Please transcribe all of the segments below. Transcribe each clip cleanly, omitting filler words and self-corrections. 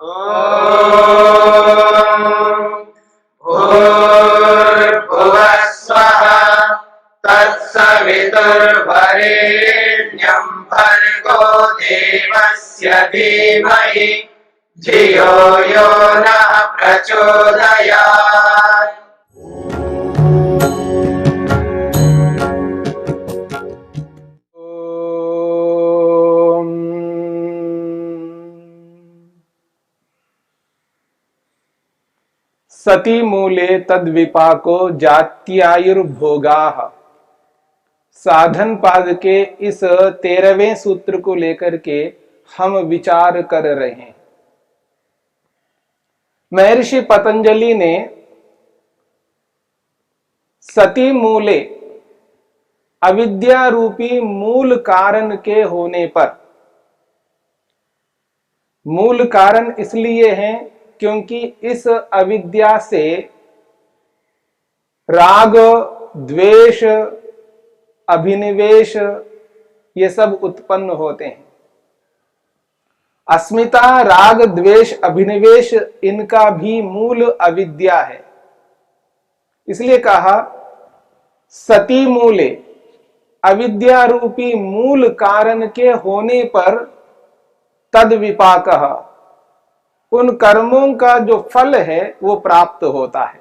भूर्भुवः स्वः तत्सवितुर्वरेण्यं भर्गो देवस्य धीमहि धियो यो नः प्रचोदयात्। सती मूले तद्विपाको जात्यायुर्भोगाः। साधन पाद के इस 13वें सूत्र को लेकर के हम विचार कर रहे हैं। महर्षि पतंजलि ने सती मूले अविद्या रूपी मूल कारण के होने पर, मूल कारण इसलिए है क्योंकि इस अविद्या से राग, द्वेष, अभिनिवेश ये सब उत्पन्न होते हैं। अस्मिता, राग, द्वेष, अभिनिवेश इनका भी मूल अविद्या है। इसलिए कहा सती मूले, अविद्या रूपी मूल कारण के होने पर तद विपाकः, उन कर्मों का जो फल है वो प्राप्त होता है।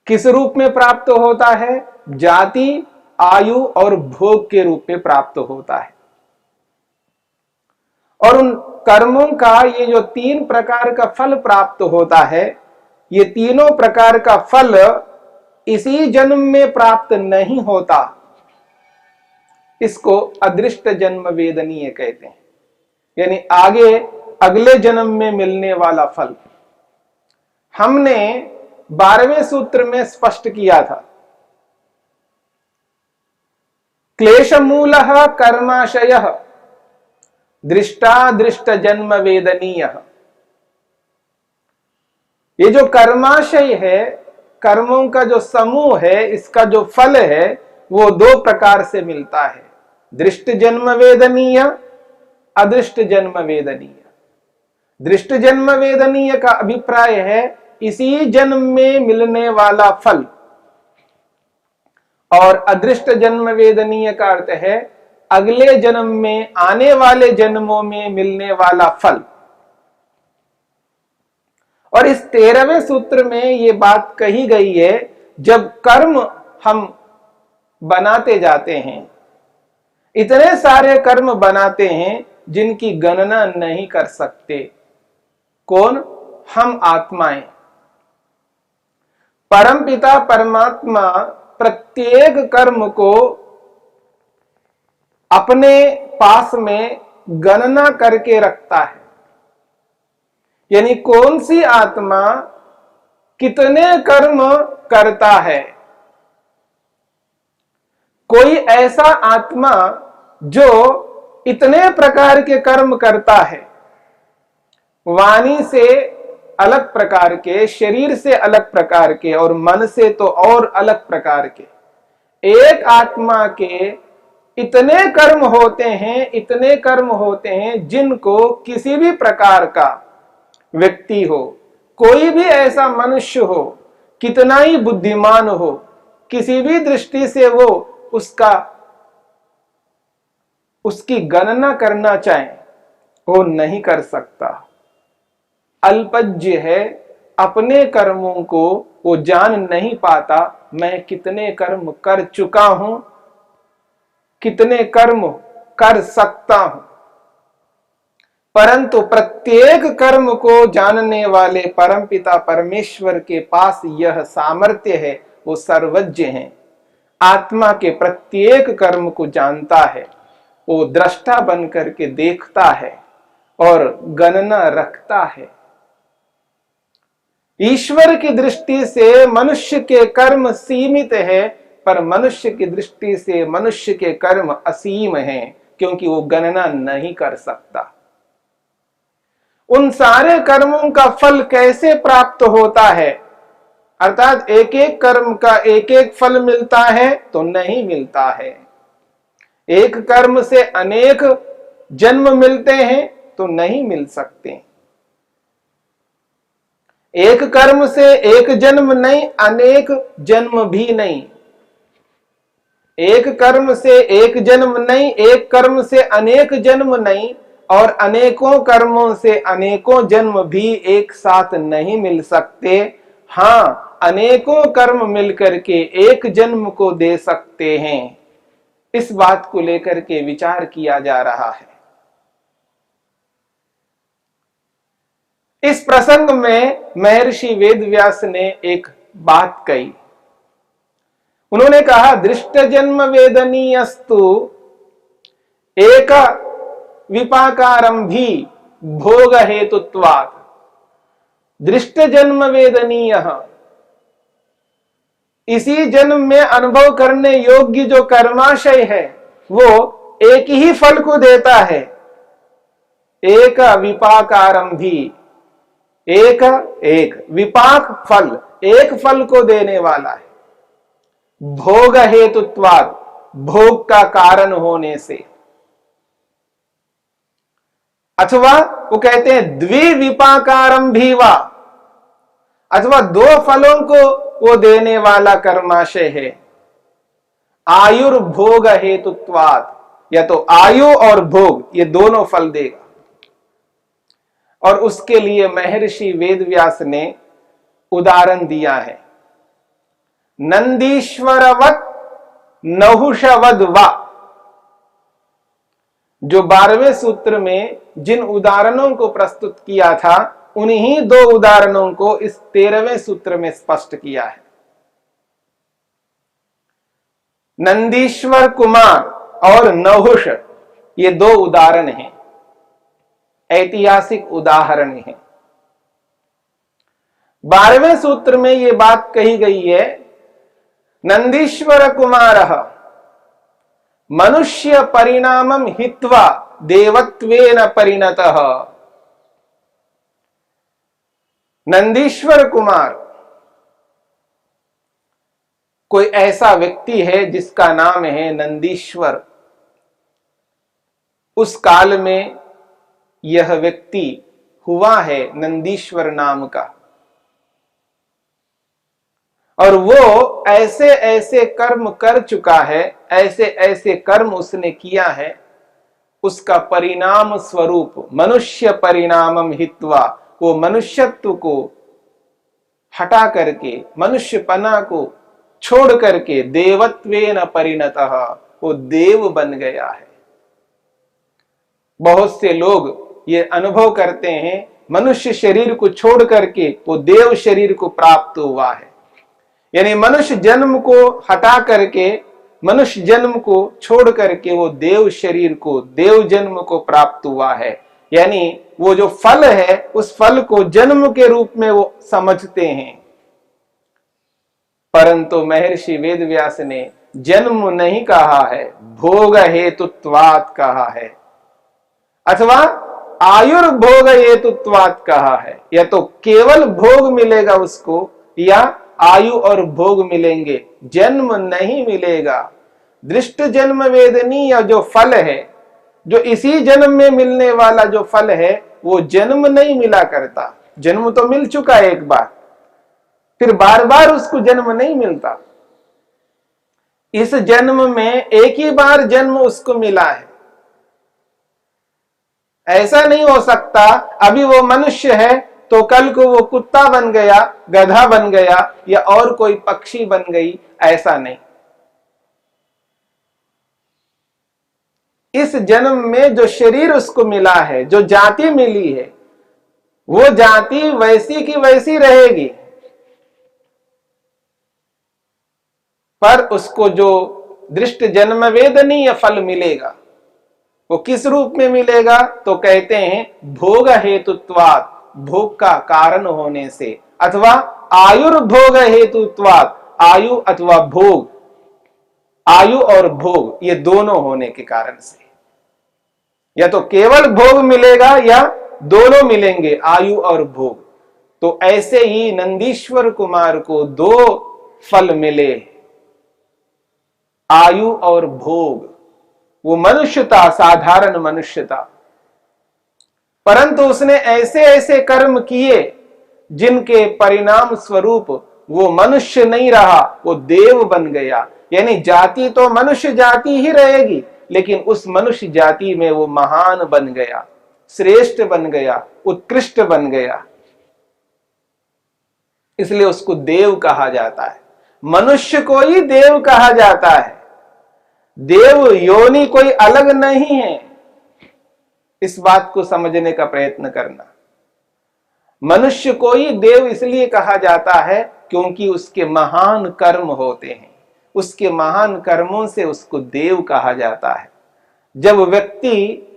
किस रूप में प्राप्त होता है? जाति, आयु और भोग के रूप में प्राप्त होता है। और उन कर्मों का ये जो 3 प्रकार का फल प्राप्त होता है, ये तीनों प्रकार का फल इसी जन्म में प्राप्त नहीं होता। इसको अदृष्ट जन्म वेदनीय कहते हैं, यानी आगे अगले जन्म में मिलने वाला फल। हमने 12वें सूत्र में स्पष्ट किया था, क्लेश मूलः कर्माशयः दृष्टादृष्ट जन्म वेदनीय। ये जो कर्माशय है, कर्मों का जो समूह है, इसका जो फल है वो 2 प्रकार से मिलता है, दृष्ट जन्म वेदनीय, अदृष्ट जन्म वेदनीय। दृष्ट जन्म वेदनीय का अभिप्राय है इसी जन्म में मिलने वाला फल, और अदृष्ट जन्म वेदनीय का अर्थ है अगले जन्म में, आने वाले जन्मों में मिलने वाला फल। और इस 13वें सूत्र में ये बात कही गई है, जब कर्म हम बनाते जाते हैं, इतने सारे कर्म बनाते हैं जिनकी गणना नहीं कर सकते। कौन? हम आत्माएं। परमपिता परमात्मा प्रत्येक कर्म को अपने पास में गणना करके रखता है, यानी कौन सी आत्मा कितने कर्म करता है। कोई ऐसा आत्मा जो इतने प्रकार के कर्म करता है, वाणी से अलग प्रकार के, शरीर से अलग प्रकार के, और मन से तो और अलग प्रकार के, एक आत्मा के इतने कर्म होते हैं, इतने कर्म होते हैं जिनको किसी भी प्रकार का व्यक्ति हो, कोई भी ऐसा मनुष्य हो, कितना ही बुद्धिमान हो, किसी भी दृष्टि से वो उसकी गणना करना चाहे वो नहीं कर सकता। अल्पज्य है, अपने कर्मों को वो जान नहीं पाता, मैं कितने कर्म कर चुका हूं, कितने कर्म कर सकता हूं। परंतु प्रत्येक कर्म को जानने वाले परमपिता परमेश्वर के पास यह सामर्थ्य है, वो सर्वज्ञ है, आत्मा के प्रत्येक कर्म को जानता है, वो दृष्टा बन करके देखता है और गणना रखता है। ईश्वर की दृष्टि से मनुष्य के कर्म सीमित है, पर मनुष्य की दृष्टि से मनुष्य के कर्म असीम हैं, क्योंकि वो गणना नहीं कर सकता। उन सारे कर्मों का फल कैसे प्राप्त होता है? अर्थात एक एक कर्म का एक एक फल मिलता है तो नहीं मिलता है। एक कर्म से अनेक जन्म मिलते हैं तो नहीं मिल सकते। एक कर्म से एक जन्म नहीं, अनेक जन्म भी नहीं। एक कर्म से एक जन्म नहीं, एक कर्म से अनेक जन्म नहीं, और अनेकों कर्मों से अनेकों जन्म भी एक साथ नहीं मिल सकते। हां, अनेकों कर्म मिलकर के एक जन्म को दे सकते हैं। इस बात को लेकर के विचार किया जा रहा है। इस प्रसंग में महर्षि वेदव्यास ने एक बात कही। उन्होंने कहा, दृष्ट जन्म वेदनीयस्तु एक विपाकारम भी भोग हेतुत्वात्। दृष्ट जन्म वेदनीय, इसी जन्म में अनुभव करने योग्य जो कर्माशय है वो एक ही फल को देता है। एक विपाकारम भी, एक विपाक फल, एक फल को देने वाला है। भोग हेतुत्वात्, भोग का कारण होने से। अथवा वो कहते हैं द्विविपाकारम भी वा, अथवा दो फलों को वो देने वाला कर्माशय है। आयुर्भोग हेतुत्वात्, या तो आयु और भोग ये दोनों फल देगा। और उसके लिए महर्षि वेदव्यास ने उदाहरण दिया है, नंदीश्वरवत नहुषवद वा। जो 12वें सूत्र में जिन उदाहरणों को प्रस्तुत किया था, उन्हीं दो उदाहरणों को इस 13वें सूत्र में स्पष्ट किया है। नंदीश्वर कुमार और नहुष ये दो उदाहरण हैं, ऐतिहासिक उदाहरण हैं। 12वें सूत्र में ये बात कही गई है, नंदीश्वर कुमारः मनुष्य परिणामं हित्वा देवत्वेन परिणतः। नंदीश्वर कुमार कोई ऐसा व्यक्ति है जिसका नाम है नंदीश्वर। उस काल में यह व्यक्ति हुआ है नंदीश्वर नाम का, और वो ऐसे ऐसे कर्म कर चुका है, ऐसे ऐसे कर्म उसने किया है, उसका परिणाम स्वरूप मनुष्य परिणामम हित्वा, वो मनुष्यत्व को हटा करके, मनुष्यपना को छोड़ करके देवत्वेन परिणतः, वो देव बन गया है। बहुत से लोग ये अनुभव करते हैं, मनुष्य शरीर को छोड़ करके वो देव शरीर को प्राप्त हुआ है। यानी मनुष्य जन्म को हटा करके, मनुष्य जन्म को छोड़ करके वो देव शरीर को, देव जन्म को प्राप्त हुआ है। यानी वो जो फल है, उस फल को जन्म के रूप में वो समझते हैं। परंतु महर्षि वेदव्यास ने जन्म नहीं कहा है, भोग हेतुत्वात् कहा है, अथवा आयुर्भोग हेतुत्वात् कहा है। या तो केवल भोग मिलेगा उसको, या आयु और भोग मिलेंगे, जन्म नहीं मिलेगा। दृष्ट जन्म वेदनीय जो फल है, जो इसी जन्म में मिलने वाला जो फल है, वो जन्म नहीं मिला करता। जन्म तो मिल चुका है एक बार, फिर बार बार उसको जन्म नहीं मिलता। इस जन्म में एक ही बार जन्म उसको मिला है। ऐसा नहीं हो सकता अभी वो मनुष्य है तो कल को वो कुत्ता बन गया, गधा बन गया, या और कोई पक्षी बन गई, ऐसा नहीं। इस जन्म में जो शरीर उसको मिला है, जो जाति मिली है, वो जाति वैसी की वैसी रहेगी, पर उसको जो दृष्ट जन्म वेदनीय फल मिलेगा, वो किस रूप में मिलेगा? तो कहते हैं भोग हेतुत्वात्, भोग का कारण होने से, अथवा आयुर्भोग हेतुत्वात्, आयु अथवा भोग, आयु और भोग ये दोनों होने के कारण से। या तो केवल भोग मिलेगा या दोनों मिलेंगे, आयु और भोग। तो ऐसे ही नंदीश्वर कुमार को दो फल मिले, आयु और भोग। वो मनुष्यता, साधारण मनुष्यता, परंतु उसने ऐसे ऐसे कर्म किए जिनके परिणाम स्वरूप वो मनुष्य नहीं रहा, वो देव बन गया। यानी जाति तो मनुष्य जाति ही रहेगी, लेकिन उस मनुष्य जाति में वो महान बन गया, श्रेष्ठ बन गया, उत्कृष्ट बन गया, इसलिए उसको देव कहा जाता है। मनुष्य को ही देव कहा जाता है। देव योनि कोई अलग नहीं है, इस बात को समझने का प्रयत्न करना। मनुष्य को ही देव इसलिए कहा जाता है क्योंकि उसके महान कर्म होते हैं, उसके महान कर्मों से उसको देव कहा जाता है। जब व्यक्ति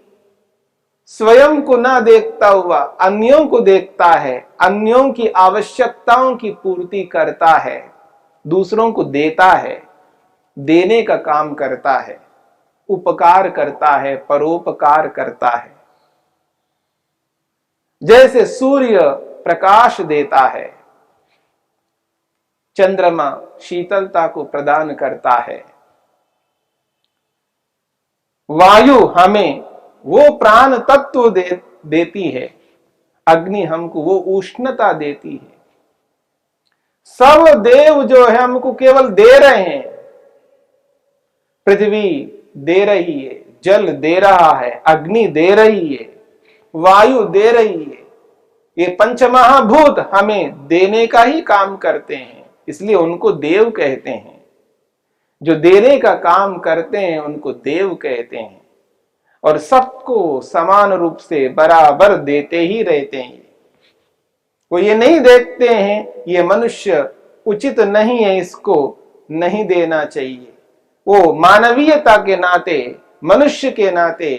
स्वयं को ना देखता हुआ अन्यों को देखता है, अन्यों की आवश्यकताओं की पूर्ति करता है, दूसरों को देता है, देने का काम करता है, उपकार करता है, परोपकार करता है। जैसे सूर्य प्रकाश देता है, चंद्रमा शीतलता को प्रदान करता है, वायु हमें वो प्राण तत्व देती है, अग्नि हमको वो उष्णता देती है। सब देव जो है हमको केवल दे रहे हैं। पृथ्वी दे रही है, जल दे रहा है, अग्नि दे रही है, वायु दे रही है। ये पंचमहाभूत हमें देने का ही काम करते हैं, इसलिए उनको देव कहते हैं। जो देने का काम करते हैं उनको देव कहते हैं, और सबको समान रूप से बराबर देते ही रहते हैं। वो ये नहीं देखते हैं ये मनुष्य उचित नहीं है, इसको नहीं देना चाहिए। वो मानवीयता के नाते, मनुष्य के नाते,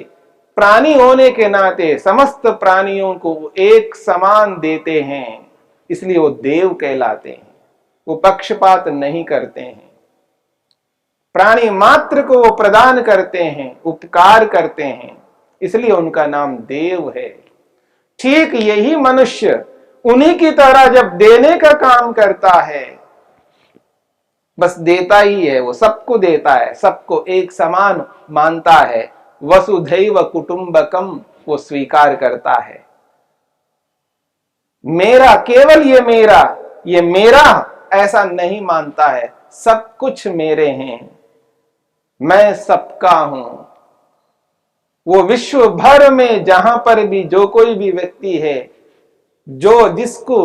प्राणी होने के नाते समस्त प्राणियों को एक समान देते हैं, इसलिए वो देव कहलाते हैं। वो पक्षपात नहीं करते हैं, प्राणी मात्र को वो प्रदान करते हैं, उपकार करते हैं, इसलिए उनका नाम देव है। ठीक यही मनुष्य उन्हीं की तरह जब देने का काम करता है, बस देता ही है, वो सबको देता है, सबको एक समान मानता है, वसुधैव कुटुंबकम वो स्वीकार करता है। मेरा, केवल ये मेरा ऐसा नहीं मानता है, सब कुछ मेरे हैं, मैं सबका हूं। वो विश्व भर में जहां पर भी जो कोई भी व्यक्ति है, जो जिसको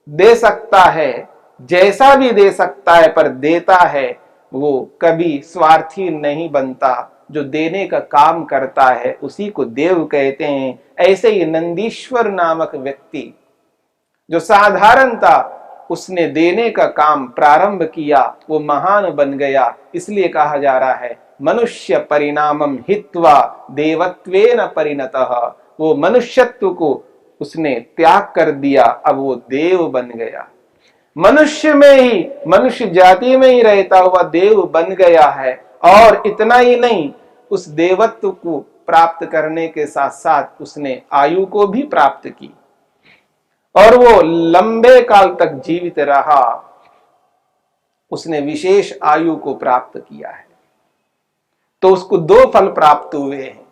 दे सकता है, जैसा भी दे सकता है, पर देता है, वो कभी स्वार्थी नहीं बनता। जो देने का काम करता है उसी को देव कहते हैं। ऐसे ही नंदीश्वर नामक व्यक्ति जो साधारणता उसने देने का काम प्रारंभ किया, वो महान बन गया। इसलिए कहा जा रहा है मनुष्य परिणामम हित्वा देवत्वेन परिणतः। वो मनुष्यत्व को उसने त्याग कर दिया, अब वो देव बन गया। मनुष्य में ही, मनुष्य जाति में ही रहता हुआ देव बन गया है। और इतना ही नहीं, उस देवत्व को प्राप्त करने के साथ साथ उसने आयु को भी प्राप्त की, और वो लंबे काल तक जीवित रहा। उसने विशेष आयु को प्राप्त किया है। तो उसको दो फल प्राप्त हुए हैं,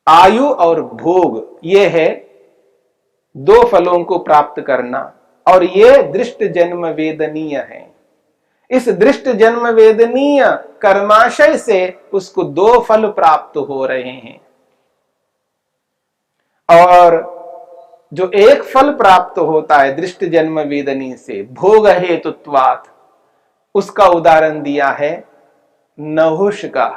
आयु और भोग। ये है दो फलों को प्राप्त करना, और ये दृष्ट जन्म वेदनीय है। इस दृष्ट जन्म वेदनीय कर्माशय से उसको दो फल प्राप्त हो रहे हैं। और जो एक फल प्राप्त होता है दृष्ट जन्म वेदनी से, भोग हेतुत्वात्, उसका उदाहरण दिया है नहुष का।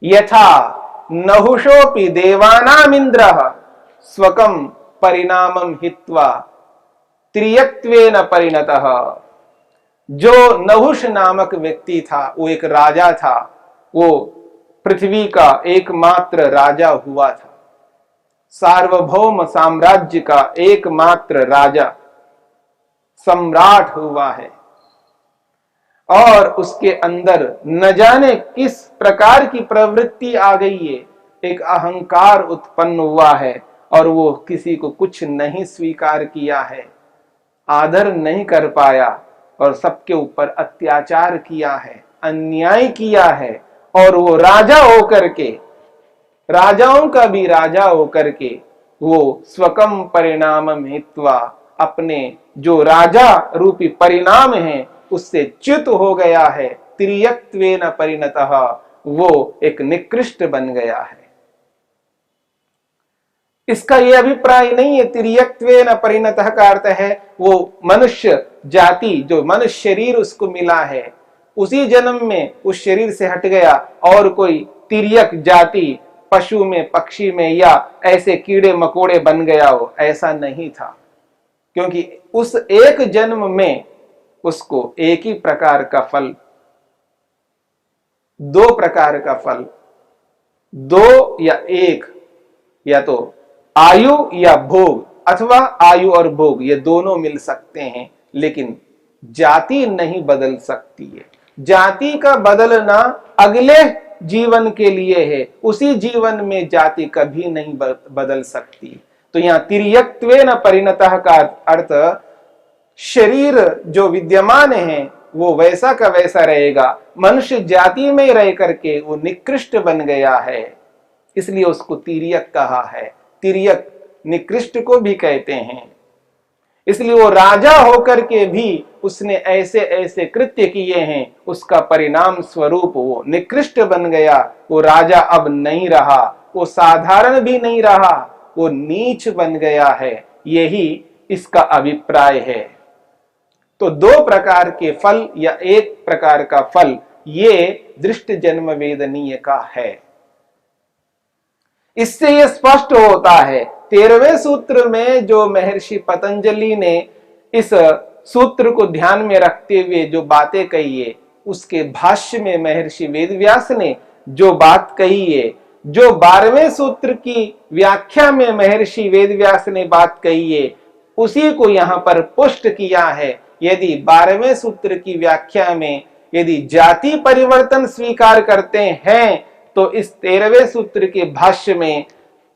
यथा नहुषोपि देवानाम इंद्रः स्वकं परिणामं हित्वा त्रियत्वेन परिणतः। जो नहुष नामक व्यक्ति था, वो एक राजा था, वो पृथ्वी का एकमात्र राजा हुआ था, सार्वभौम साम्राज्य का एकमात्र राजा, सम्राट हुआ है। और उसके अंदर न जाने किस प्रकार की प्रवृत्ति आ गई है, एक अहंकार उत्पन्न हुआ है, और वो किसी को कुछ नहीं स्वीकार किया है, आदर नहीं कर पाया, और सबके ऊपर अत्याचार किया है, अन्याय किया है। और वो राजा होकर के, राजाओं का भी राजा होकर के, वो स्वकम परिणाम हित्वा, अपने जो राजा रूपी परिणाम है उससे च्युत हो गया है। तिर्यक्त्वेन परिणतः, वो एक निकृष्ट बन गया है। इसका यह अभिप्राय नहीं है तिर्यक्त्वेन परिणतः का अर्थ है वो मनुष्य जाति, जो मनुष्य शरीर उसको मिला है, उसी जन्म में उस शरीर से हट गया और कोई तिर्यक जाति पशु में, पक्षी में या ऐसे कीड़े मकोड़े बन गया हो, ऐसा नहीं था। क्योंकि उस एक जन्म में उसको एक ही प्रकार का फल, दो प्रकार का फल, दो या एक, या तो आयु या भोग, अथवा आयु और भोग ये दोनों मिल सकते हैं, लेकिन जाति नहीं बदल सकती है। जाति का बदलना अगले जीवन के लिए है, उसी जीवन में जाति कभी नहीं बदल सकती। तो यहां तिर्यक्त्वेन परिणतः का अर्थ शरीर जो विद्यमान है वो वैसा का वैसा रहेगा, मनुष्य जाति में रह करके वो निकृष्ट बन गया है, इसलिए उसको तिर्यक कहा है। तिर्यक निकृष्ट को भी कहते हैं। इसलिए वो राजा होकर के भी उसने ऐसे ऐसे कृत्य किए हैं, उसका परिणाम स्वरूप वो निकृष्ट बन गया। वो राजा अब नहीं रहा, वो साधारण भी नहीं रहा, वो नीच बन गया है। यही इसका अभिप्राय है। तो दो प्रकार के फल या एक प्रकार का फल, ये दृष्ट जन्म वेदनीय का है। इससे यह स्पष्ट होता है, 13वें सूत्र में जो महर्षि पतंजलि ने इस सूत्र को ध्यान में रखते हुए जो बातें कही है, उसके भाष्य में महर्षि वेदव्यास ने जो बात कही है, जो 12वें सूत्र की व्याख्या में महर्षि वेदव्यास ने बात कही है, उसी को यहां पर पुष्ट किया है। यदि 12वें सूत्र की व्याख्या में यदि जाति परिवर्तन स्वीकार करते हैं तो इस 13वें सूत्र के भाष्य में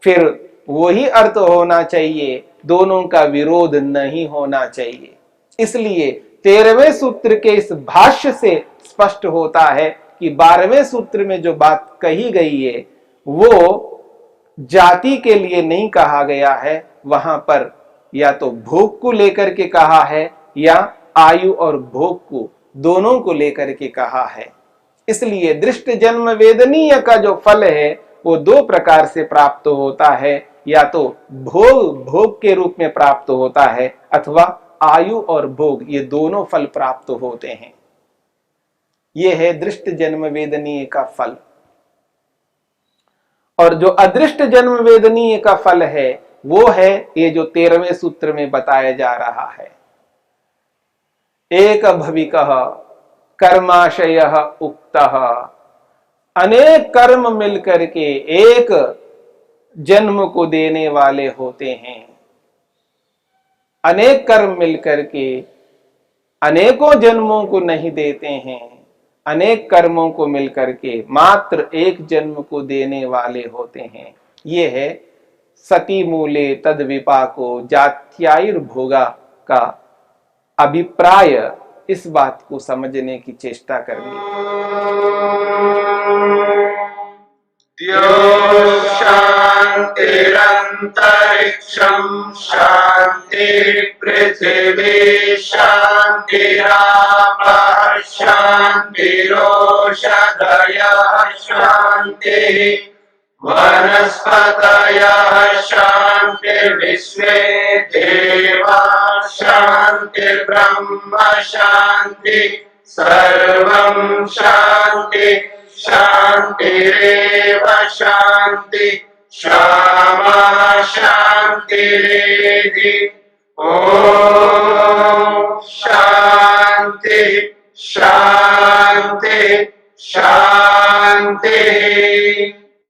फिर वही अर्थ होना चाहिए, दोनों का विरोध नहीं होना चाहिए। इसलिए 13वें सूत्र के इस भाष्य से स्पष्ट होता है कि 12वें सूत्र में जो बात कही गई है वो जाति के लिए नहीं कहा गया है, वहां पर या तो भोग को लेकर के कहा है या आयु और भोग को, दोनों को लेकर के कहा है। इसलिए दृष्ट जन्म वेदनीय का जो फल है वो दो प्रकार से प्राप्त होता है, या तो भोग के रूप में प्राप्त होता है, अथवा आयु और भोग, ये दोनों फल प्राप्त होते हैं। ये है दृष्ट जन्म वेदनीय का फल। और जो अदृष्ट जन्म वेदनीय का फल है वो है ये जो 13वें सूत्र में बताया जा रहा है। एक भविकः कर्माशयः उक्तः, अनेक कर्म मिलकर के एक जन्म को देने वाले होते हैं। अनेक कर्म मिलकर के अनेकों जन्मों को नहीं देते हैं, अनेक कर्मों को मिलकर के मात्र एक जन्म को देने वाले होते हैं। ये है सती मूले तद विपाको जात्यायुर्भोगा का अभिप्राय। इस बात को समझने की चेष्टा करनी। शांतिरंतरिक्षं शांति पृथिवी शांतिरापः शांतिरोषधयः शांति वनस्पतयः शांतिर्विश्वे देवाः शांतिर्ब्रह्म शांति सर्वं शांति शांतिरेव शांति क्षमा शांतिरेधि। ओम शांति शांति शांति।